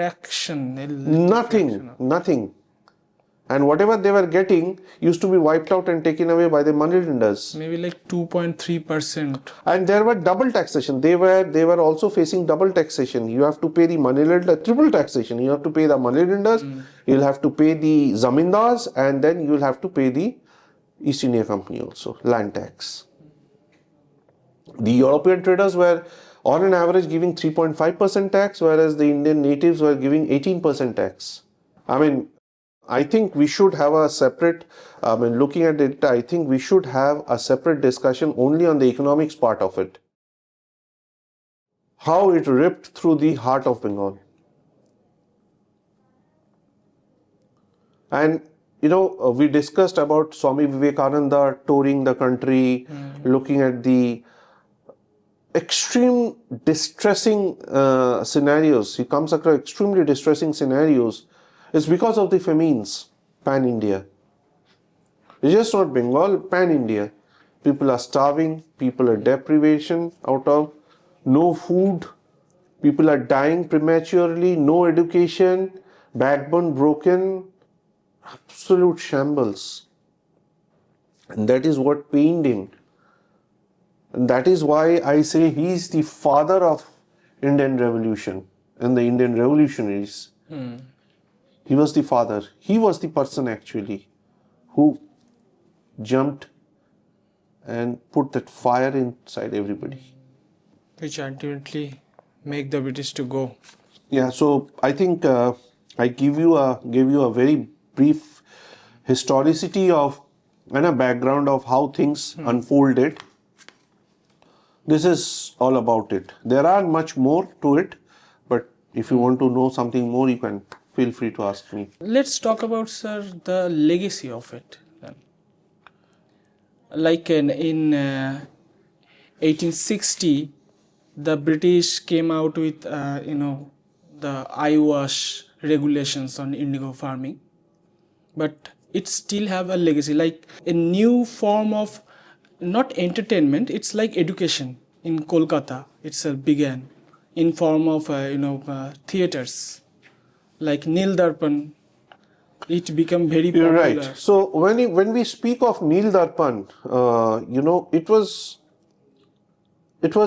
Nothing. And whatever they were getting used to be wiped out and taken away by the moneylenders. Maybe like 2.3%. And there were double taxation. They were also facing double taxation. You have to pay the moneylender, triple taxation. You have to pay the moneylenders, you'll have to pay the zamindars, and then you'll have to pay the East India Company also, land tax. The European traders were on an average giving 3.5% tax, whereas the Indian natives were giving 18% tax. I mean, I think we should have a separate, looking at it, I think we should have a separate discussion only on the economics part of it. How it ripped through the heart of Bengal. And we discussed about Swami Vivekananda touring the country, looking at the extreme distressing scenarios. He comes across extremely distressing scenarios. It's because of the famines, pan-India. It's just not Bengal, pan-India. People are starving, people are deprivation out of, no food, people are dying prematurely, no education, backbone broken, absolute shambles. And that is what pained him. And that is why I say he is the father of Indian Revolution and the Indian revolutionaries. He was the father. He was the person actually who jumped and put that fire inside everybody. Which ultimately make the British to go. Yeah, so I think I gave you a very brief historicity of and a background of how things unfolded. This is all about it. There are much more to it, but if you want to know something more, you can feel free to ask me. Let's talk about, sir, the legacy of it. Then. Like in 1860, the British came out with, the eyewash regulations on indigo farming, but it still have a legacy, like a new form of not entertainment. It's like education in Kolkata itself began in form of theaters, like Nil Darpan. It became very popular. You're right. So when we speak of Nil Darpan, it was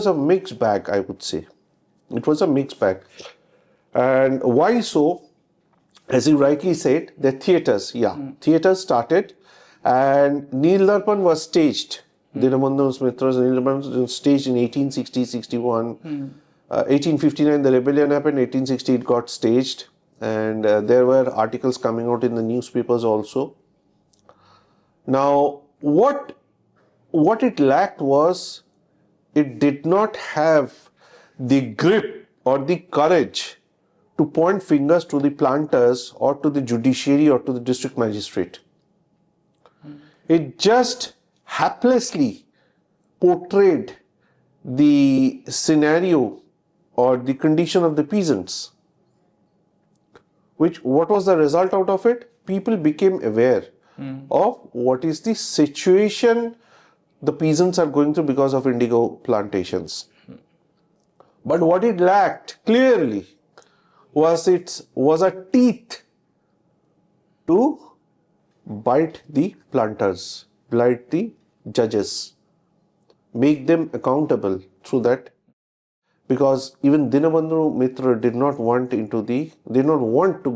a mixed bag, I would say. It was a mixed bag. And why so? As you rightly said, the theatres, theatres started and Nil Darpan was staged. Dinabandhu Mitra's Nil Darpan was staged in 1860, 61. 1859, the rebellion happened, 1860 it got staged. And there were articles coming out in the newspapers also. Now, what it lacked was, it did not have the grip or the courage to point fingers to the planters or to the judiciary or to the district magistrate. It just haplessly portrayed the scenario or the condition of the peasants. What was the result out of it? People became aware of what is the situation the peasants are going through because of indigo plantations. But what it lacked clearly was a teeth to bite the planters, bite the judges, make them accountable through that. Because even Dinabandhu Mitra did not want to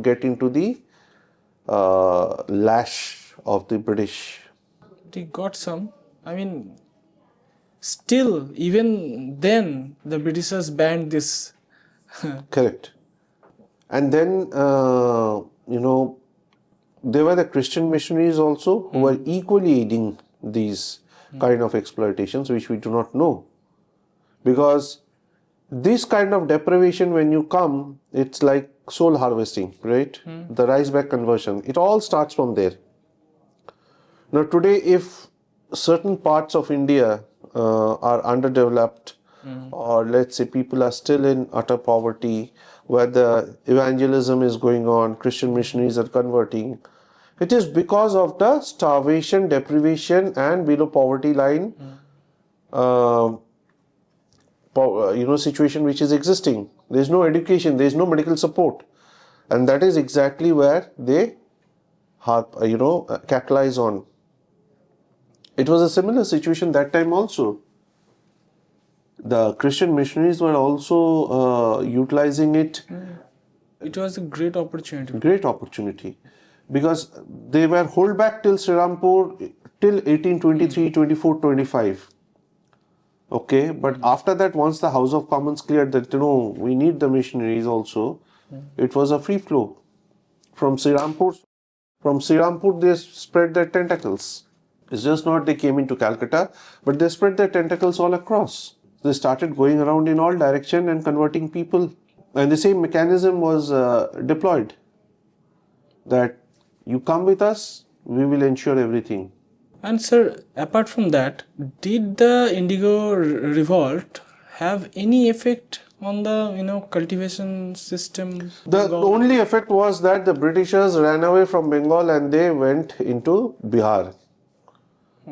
get into the lash of the British. They got some. I mean, still, even then, the Britishers banned this. Correct. And then, there were the Christian missionaries also who were equally aiding these kind of exploitations, which we do not know. Because this kind of deprivation, when you come, it's like soul harvesting, right? The rice bag conversion. It all starts from there. Now, today, if certain parts of India are underdeveloped, or let's say people are still in utter poverty, where the evangelism is going on, Christian missionaries are converting, it is because of the starvation, deprivation, and below poverty line situation which is existing. There is no education, there is no medical support, and that is exactly where they capitalize on. It was a similar situation that time also. The Christian missionaries were also utilizing it. It was a great opportunity. Great opportunity, because they were held back till Ranpur till 1823, 24, 25. Okay, but after that, once the House of Commons cleared that, we need the missionaries also, it was a free flow. From Srirampur, they spread their tentacles. It's just not they came into Calcutta, but they spread their tentacles all across. They started going around in all direction and converting people. And the same mechanism was deployed. That you come with us, we will ensure everything. And sir, apart from that, did the Indigo Revolt have any effect on the cultivation system? The only effect was that the Britishers ran away from Bengal and they went into Bihar.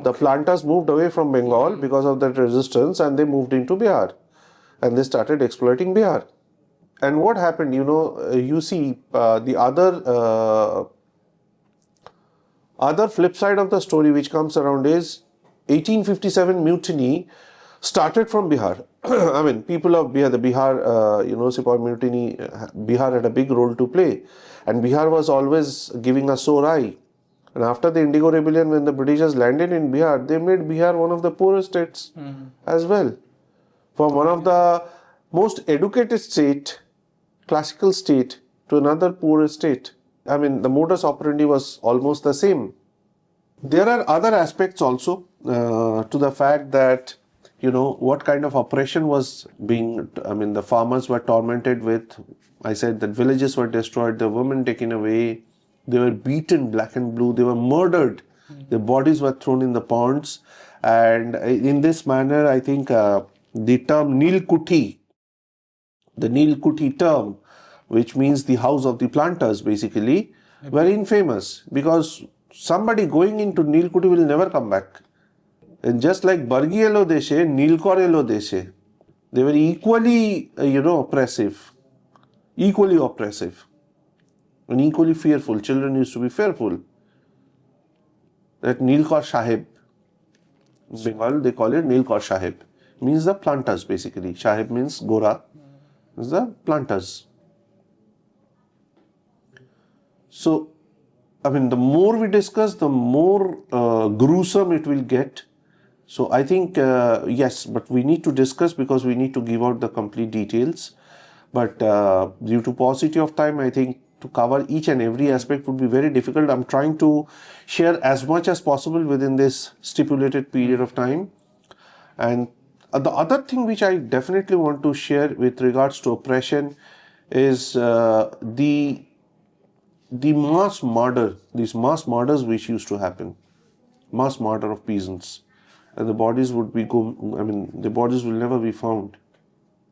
The planters moved away from Bengal because of that resistance and they moved into Bihar. And they started exploiting Bihar. And what happened, you see the other flip side of the story which comes around is 1857 mutiny started from Bihar. I mean, people of Bihar, the Bihar, Sepoy mutiny, Bihar had a big role to play. And Bihar was always giving a sore eye. And after the Indigo Rebellion, when the Britishers landed in Bihar, they made Bihar one of the poorest states as well. From one of the most educated state, classical state, to another poor state. I mean, the modus operandi was almost the same. There are other aspects also to the fact that, what kind of oppression was being, the farmers were tormented with. I said that villages were destroyed, the women taken away, they were beaten black and blue, they were murdered, their bodies were thrown in the ponds. And in this manner, I think the term Nil Kuthi, the Nil Kuthi term, which means the house of the planters basically, were infamous because somebody going into Nil Kuthi will never come back. And just like Bargi elo deshe, Nilkor elo deshe, they were equally, oppressive, and equally fearful. Children used to be fearful. That Nilkor Sahib, in Bengal they call it Nilkor Sahib, means the planters basically. Sahib means Gora, is the planters. So, the more we discuss, the more gruesome it will get. So, I think, yes, but we need to discuss because we need to give out the complete details. But due to paucity of time, I think to cover each and every aspect would be very difficult. I'm trying to share as much as possible within this stipulated period of time. And the other thing which I definitely want to share with regards to oppression is the mass murder, these mass murders which used to happen, mass murder of peasants, and the bodies would be the bodies will never be found.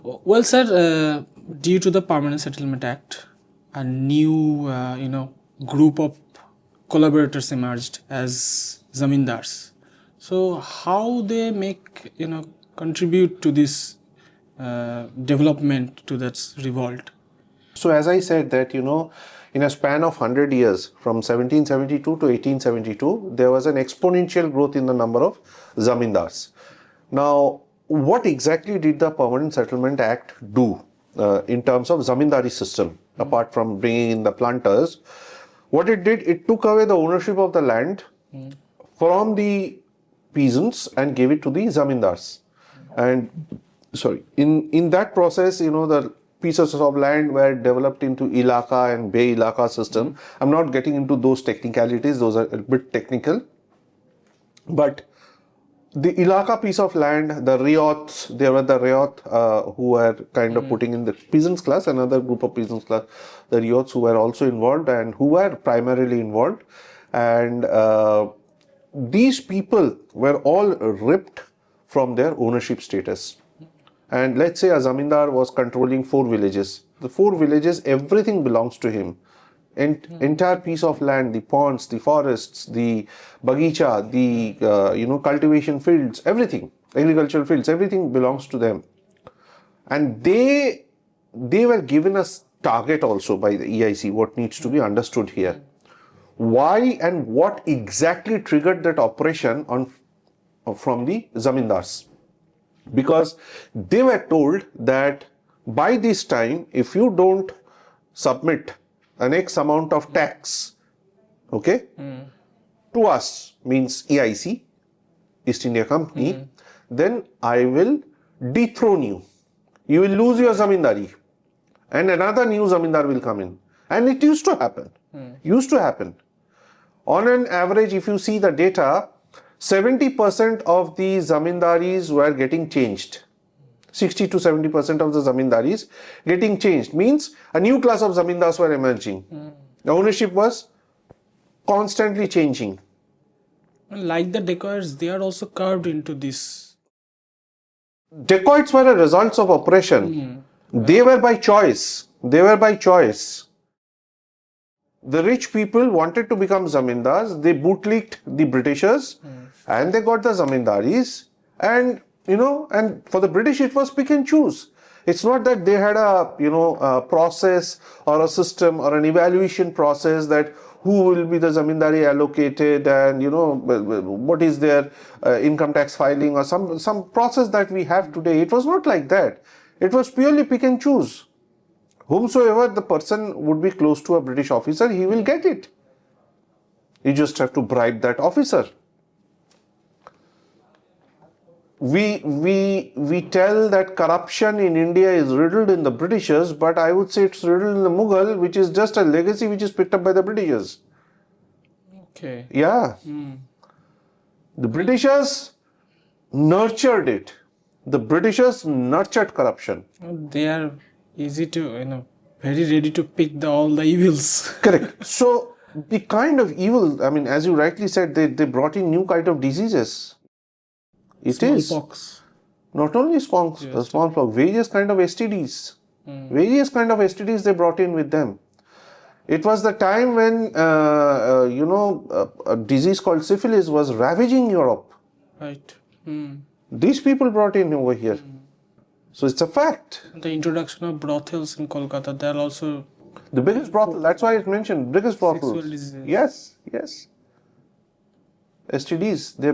Well, sir, due to the Permanent Settlement Act, a new group of collaborators emerged as Zamindars. So how they contribute to this development, to that revolt? So as I said that, in a span of 100 years, from 1772 to 1872, there was an exponential growth in the number of Zamindars. Now, what exactly did the Permanent Settlement Act do in terms of Zamindari system, apart from bringing in the planters? What it did, it took away the ownership of the land from the peasants and gave it to the Zamindars. And in that process, the pieces of land were developed into Ilaka and Bay Ilaka system. I'm not getting into those technicalities, those are a bit technical. But the Ilaka piece of land, the Riots, there were the Riot who were kind of putting in the peasants class, another group of peasants class, the Riots who were also involved and who were primarily involved. And these people were all ripped from their ownership status. And let's say a Zamindar was controlling 4 villages. The 4 villages, everything belongs to him. Entire piece of land, the ponds, the forests, the bagicha, the cultivation fields, everything, agricultural fields, everything belongs to them. And they were given a target also by the EIC, what needs to be understood here. Why and what exactly triggered that oppression from the Zamindars? Because they were told that by this time, if you don't submit an X amount of tax, to us, means EIC, East India Company, then I will dethrone you. You will lose your zamindari. And another new zamindar will come in. And it used to happen. Used to happen. On an average, if you see the data, 70% of the zamindaris were getting changed. 60 to 70% of the zamindaris getting changed means a new class of zamindars were emerging. The ownership was constantly changing. Like the Decoits, they are also carved into this. Decoits were a results of oppression. They were by choice. They were by choice. The rich people wanted to become zamindars. They bootlicked the Britishers and they got the zamindaris. And and for the British it was pick and choose. It's not that they had a process or a system or an evaluation process that who will be the zamindari allocated and what is their income tax filing or some process that we have today. It was not like that. It was purely pick and choose. Whomsoever the person would be close to a British officer, he will get it. You just have to bribe that officer. We tell that corruption in India is riddled in the Britishers, but I would say it's riddled in the Mughal, which is just a legacy which is picked up by the Britishers. Okay. Yeah. The Britishers nurtured it. The Britishers nurtured corruption. They are easy to, very ready to pick all the evils. Correct. So the kind of evil, as you rightly said, they brought in new kind of diseases. It is Smallpox. not only smallpox, various kind of STDs. Various kind of STDs they brought in with them. It was the time when, a disease called syphilis was ravaging Europe. Right. These people brought in over here. So it's a fact. The introduction of brothels in Kolkata, they are also... The biggest brothel, that's why it's mentioned, biggest brothels. Sexual diseases. Yes. STDs, they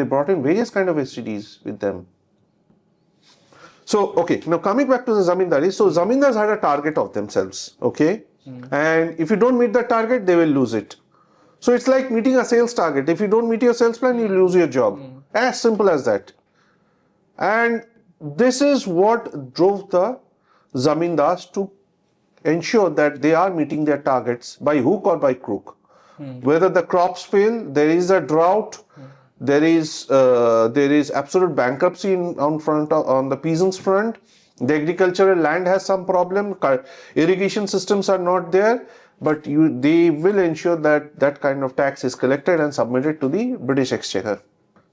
brought in various kind of STDs with them. So, okay, now coming back to the zamindaris. So, zamindars had a target of themselves, okay? And if you don't meet the target, they will lose it. So, it's like meeting a sales target. If you don't meet your sales plan, you lose your job. As simple as that. And this is what drove the zamindars to ensure that they are meeting their targets by hook or by crook. Whether the crops fail, there is a drought, there is absolute bankruptcy on the peasants front. The agricultural land has some problem. Irrigation systems are not there, but they will ensure that that kind of tax is collected and submitted to the British Exchequer.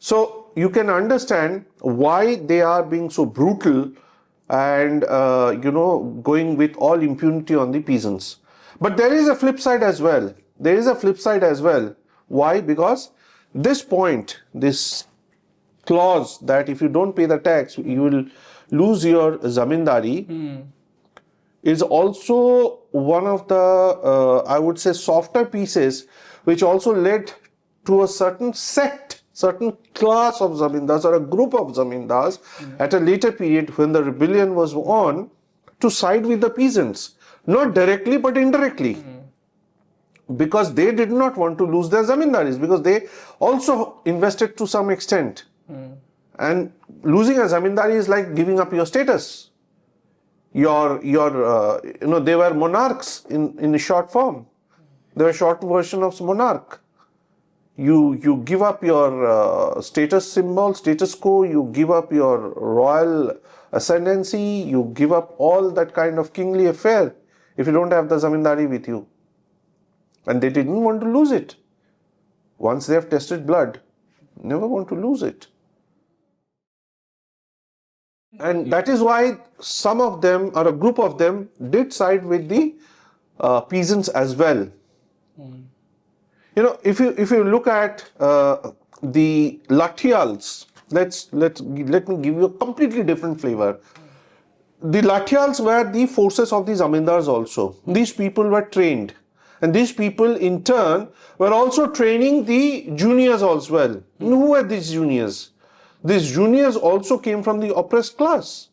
So you can understand why they are being so brutal and going with all impunity on the peasants. But there is a flip side as well. Why? Because this clause that if you don't pay the tax, you will lose your zamindari, is also one of the, I would say, softer pieces, which also led to a certain sect, certain class of zamindars or a group of zamindars at a later period when the rebellion was on to side with the peasants. Not directly, but indirectly. Because they did not want to lose their zamindaris, because they also invested to some extent. And losing a zamindari is like giving up your status. They were monarchs in short form. They were a short version of monarch. You give up your status symbol, status quo, you give up your royal ascendancy, you give up all that kind of kingly affair if you don't have the zamindari with you. And they didn't want to lose it. Once they have tested blood, never want to lose it. And that is why some of them, or a group of them, did side with the peasants as well. If you look at the Lathials, let me give you a completely different flavor. The Lathials were the forces of the zamindars also. These people were trained. And these people, in turn, were also training the juniors as well. Who were these juniors? These juniors also came from the oppressed class.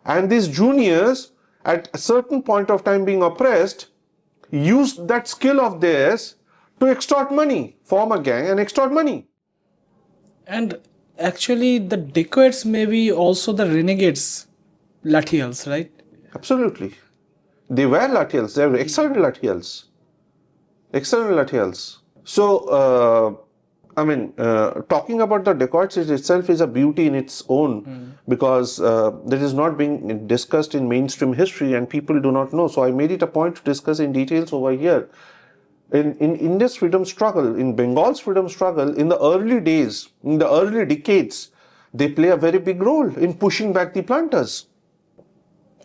And these juniors, at a certain point of time being oppressed, used that skill of theirs to extort money, form a gang and extort money. And Actually, the Decoits may be also the renegades, Lathials, right? Absolutely. They were Lathials. They were excellent Lathials. Excellent Lathials. So, talking about the Decoits itself is a beauty in its own because that is not being discussed in mainstream history and people do not know. So, I made it a point to discuss in details over here. In India's freedom struggle, in Bengal's freedom struggle, in the early days, in the early decades, they play a very big role in pushing back the planters.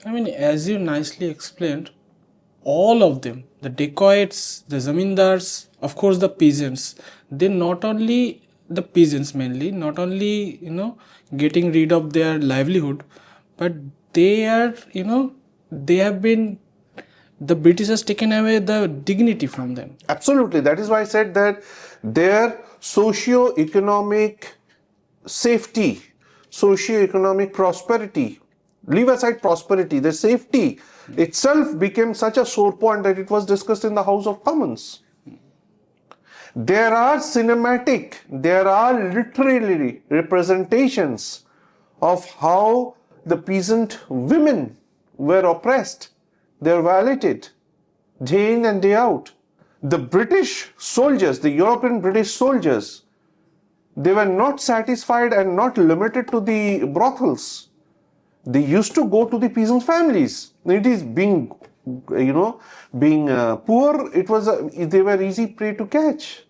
I mean, as you nicely explained, all of them, the Decoits, the Zamindars, of course, the peasants, they not only, the peasants mainly, not only, getting rid of their livelihood, but they are, they have been, the British has taken away the dignity from them. Absolutely. That is why I said that their socio-economic safety, socio-economic prosperity, leave aside prosperity, the safety itself became such a sore point that it was discussed in the House of Commons. There are cinematic, there are literary representations of how the peasant women were oppressed, they were violated day in and day out. The British soldiers, the European British soldiers, they were not satisfied and not limited to the brothels. They used to go to the peasant families. It is being poor, they were easy prey to catch.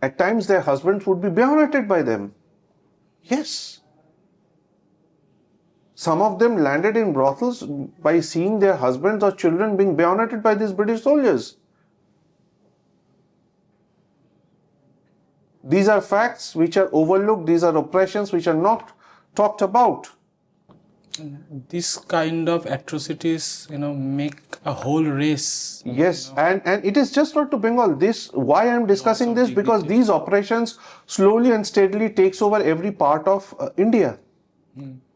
At times their husbands would be bayoneted by them. Yes. Some of them landed in brothels by seeing their husbands or children being bayoneted by these British soldiers. These are facts which are overlooked, these are oppressions which are not talked about. This kind of atrocities, make a whole race. Yes, and it is just not to Bengal. Why I am discussing this, because these operations slowly and steadily takes over every part of India.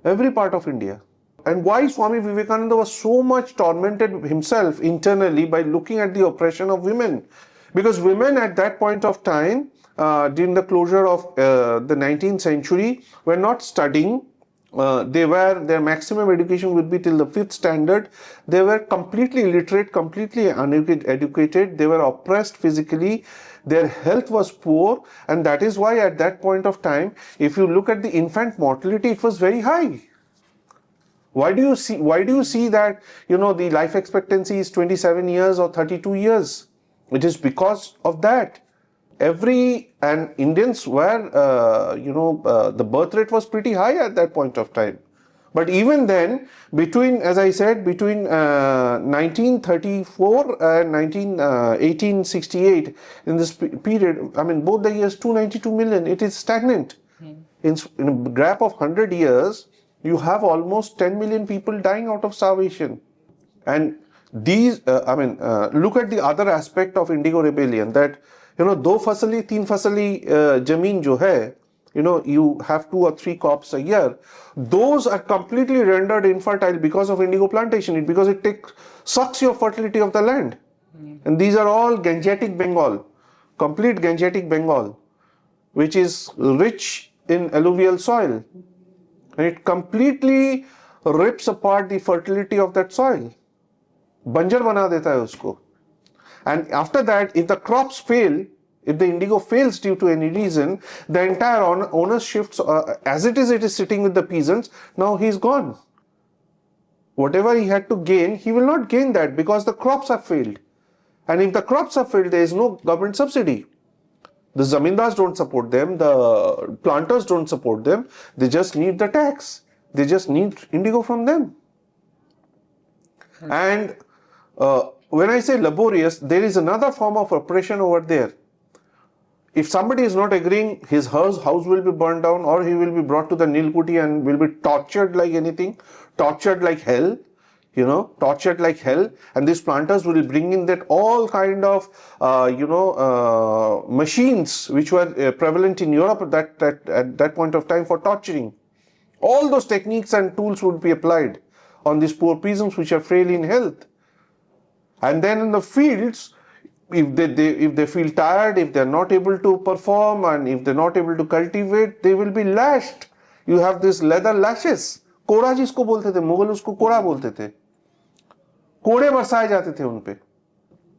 Every part of India. And why Swami Vivekananda was so much tormented himself internally by looking at the oppression of women. Because women at that point of time, during the closure of the 19th century, were not studying. Their maximum education would be till the 5th standard. They were completely illiterate, completely uneducated. They were oppressed physically. Their health was poor, and that is why at that point of time, if you look at the infant mortality, it was very high. Why do you see that, the life expectancy is 27 years or 32 years? It is because of that. And Indians were, the birth rate was pretty high at that point of time. But even then, between 1934 and 1868, in this period, both the years 292 million, it is stagnant. In a gap of 100 years, you have almost 10 million people dying out of starvation. And these, look at the other aspect of Indigo Rebellion, that, दो फसली तीन फसली जमीन जो है, you have 2 or 3 crops a year. Those are completely rendered infertile because of indigo plantation, because it sucks your fertility of the land. And these are all Gangetic Bengal, complete Gangetic Bengal, which is rich in alluvial soil. And it completely rips apart the fertility of that soil. Banjar bana deta hai usko. And after that, if the crops fail, if the indigo fails due to any reason, the entire owner shifts, as it is sitting with the peasants, now he is gone. Whatever he had to gain, he will not gain that because the crops have failed. And if the crops have failed, there is no government subsidy. The Zamindars don't support them, the planters don't support them, they just need the tax. They just need indigo from them. And when I say laborious, there is another form of oppression over there. If somebody is not agreeing, his house will be burned down, or he will be brought to the Nil Kuthi and will be tortured like anything, tortured like hell, tortured like hell. And these planters will bring in that all kind of, machines which were prevalent in Europe at that point of time for torturing. All those techniques and tools would be applied on these poor peasants which are frail in health. And then in the fields, if they feel tired, if they're not able to perform, and if they're not able to cultivate, they will be lashed. You have this leather lashes. कोड़ा जिसको बोलते थे, मुगल उसको कोड़ा बोलते थे. कोड़े बरसाए जाते थे उन पे.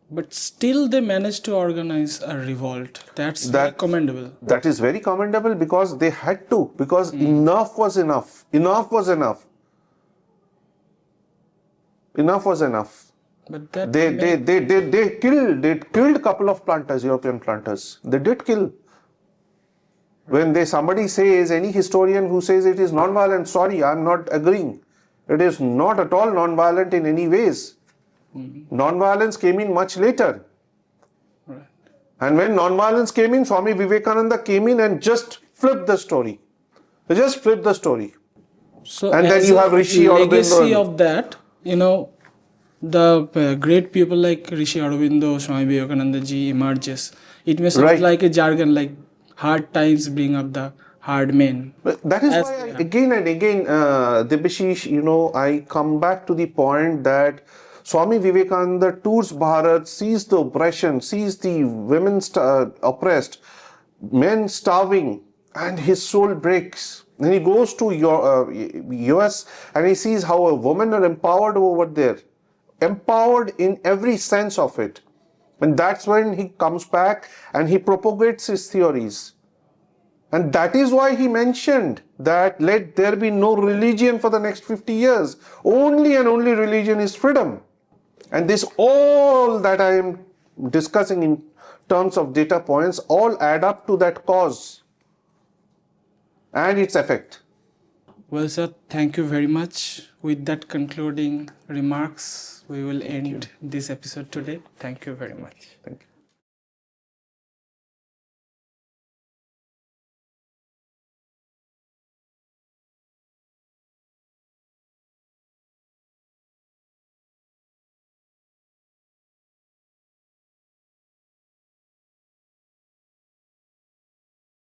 But still they managed to organize a revolt. That's very commendable. That is very commendable because they had to, because enough was enough. Enough was enough. Enough was enough. But that They killed a couple of planters, European planters. They did kill. When somebody says, any historian who says it is non-violent, sorry, I'm not agreeing. It is not at all non-violent in any ways. Non-violence came in much later. Right. And when non-violence came in, Swami Vivekananda came in and just flipped the story. Just flipped the story. So and then you have Rishi Aurobindo. Legacy of that, the great people like Rishi Aurobindo, Swami Vivekananda ji emerges. It may sound like a jargon, like hard times bring up the hard men. But that is why again and again, Debashish, I come back to the point that Swami Vivekananda tours Bharat, sees the oppression, sees the women oppressed, men starving, and his soul breaks. Then he goes to US and he sees how women are empowered over there. Empowered in every sense of it. And that's when he comes back and he propagates his theories. And that is why he mentioned that let there be no religion for the next 50 years. Only and only religion is freedom. And this all that I am discussing in terms of data points all add up to that cause and its effect. Well, sir, thank you very much. With that concluding remarks, we will end this episode today. Thank you very much. Thank you.